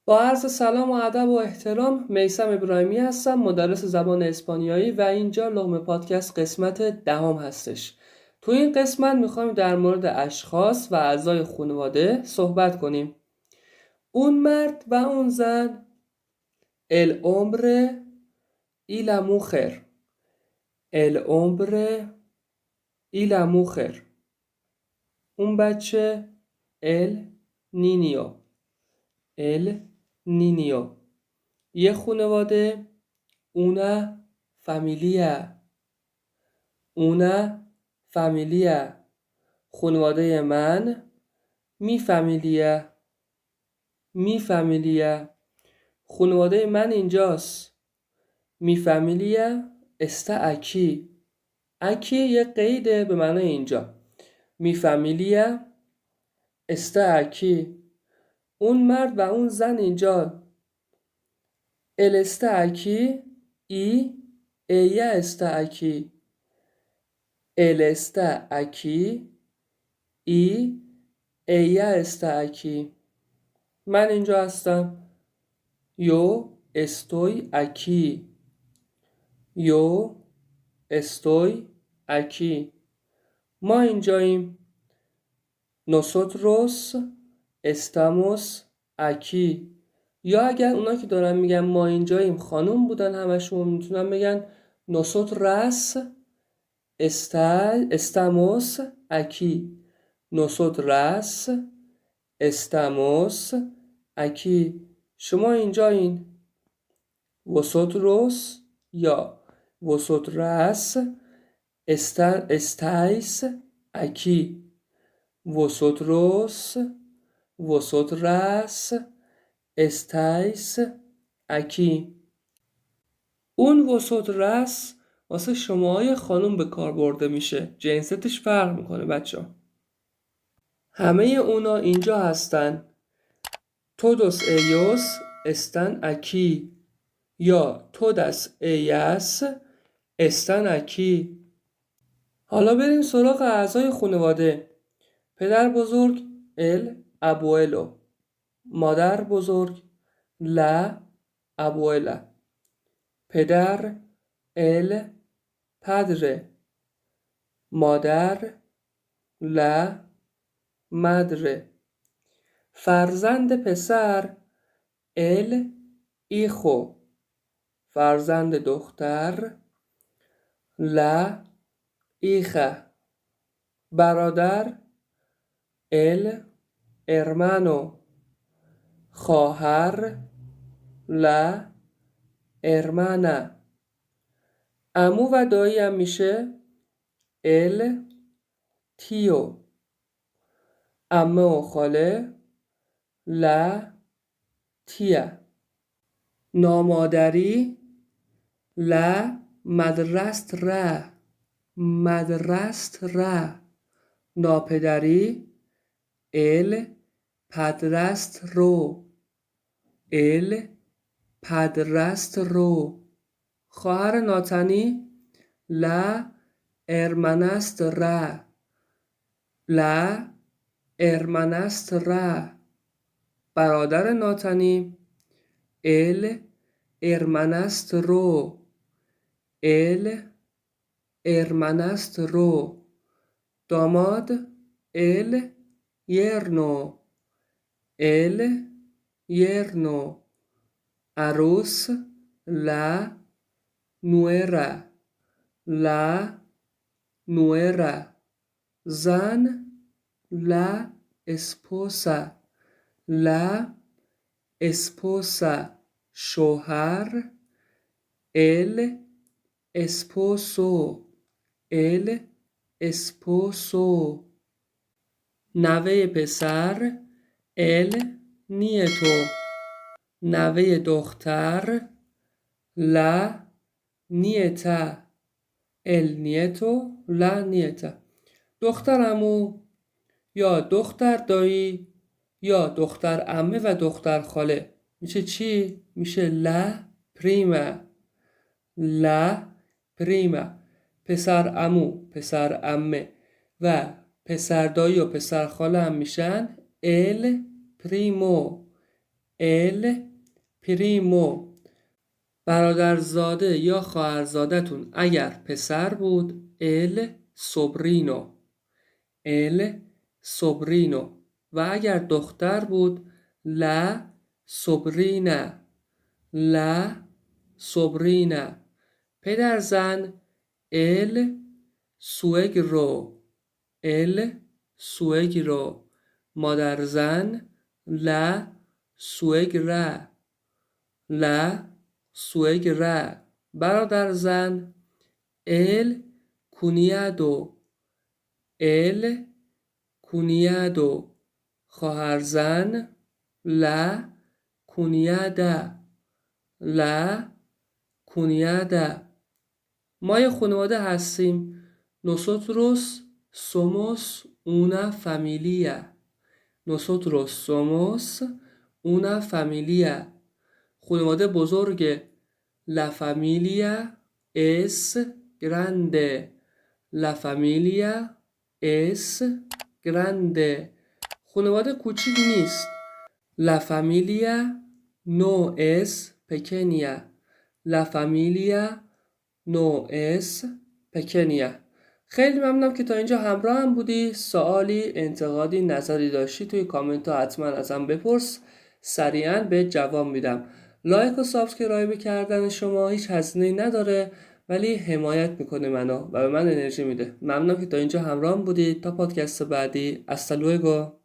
با عرض سلام و ادب و احترام، میثم ابراهیمی هستم، مدرس زبان اسپانیایی و اینجا لقمه پادکست قسمت دهم هستش. تو این قسمت میخوایم در مورد اشخاص و اعضای خانواده صحبت کنیم. اون مرد و اون زن، el hombre y la mujer. el hombre y la mujer. اون بچه el niño. el niño. یه خانواده una familia. una familia. خانواده من mi familia. mi familia. خانواده من اینجاست. mi familia está aquí. aquí یه قیده به معنای اینجا. mi familia está aquí. اون مرد و اون زن اینجا. él está aquí y ella está aquí. él está aquí y ella está aquí. من اینجا هستم. yo estoy aquí. yo estoy aquí. ما اینجاییم. nosotros estamos aquí. یا اگر اونا که دارن میگن ما اینجاییم خانوم بودن همشون میتونن بگن nosotras estamos aquí. nosotras estamos aquí. شما اینجایین. vosotros یا vosotras estáis aquí. vosotros vosotras estáis aquí. اون وسطرس واسه شماهای خانوم به کار برده میشه. جنستش فرق میکنه بچه ها. همه اونا اینجا هستن. todos ellos están aquí. یا todas ellas están aquí. حالا بریم سراغ اعضای خانواده. پدر بزرگ el abuelo. مادر بزرگ la abuela. پدر el padre. مادر la madre. فرزند پسر el hijo. فرزند دختر la hija. برادر el hermano. خواهر la hermana. عمو و دایی هم میشه el tío. عمه و خاله la tía. نامادری la madrastra. madrastra. ناپدری el padrastro. el padrastro. خواهر ناتنی la hermanastra. la hermanastra. برادر ناتنی el hermanastro. el hermanastro. داماد el yerno. el yerno. عروس la nuera. la nuera. زن la esposa. la esposa. شوهر el esposo. el esposo. نوه پسر el nieto. نوه دختر la nieta. el nieto la nieta. دختر عمو یا دختر دایی یا دختر عمه و دختر خاله میشه چی؟ میشه لا پریما. لا پریما. پسر عمو، پسر عمه و پسر دایی و پسر خاله هم میشن ال پریمو. ال پریمو. برادرزاده یا خواهرزاده‌تون اگر پسر بود ال سوبرینو، ال سوبرینو. و اگر دختر بود لا سوبرینا، لا سوبرینا. پدرزن ال سوگرو، ال سوگرو. مادرزن لا سوگرا، لا سوگرا. برادرزن ال کونیادو، ال کونیادو. خواهرزن لا کونیادا، لا کونیادا. ما یه خانواده هستیم. Nosotros somos una familia. Nosotros somos una familia. خانواده بزرگه. La familia es grande. La familia es grande. خانواده کوچیک نیست. La familia no es pequeña. La familia no es pequeña. خیلی ممنونم که تا اینجا همراه هم بودی. سوالی، انتقادی، نظری داشتی توی کامنت ها حتما ازم بپرس، سریعا به جواب میدم. لایک و سابسکرایب کردن شما هیچ هزینه‌ای نداره ولی حمایت میکنه منو و به من انرژی میده. ممنونم که تا اینجا همراه هم بودی. تا پادکست بعدی. hasta luego.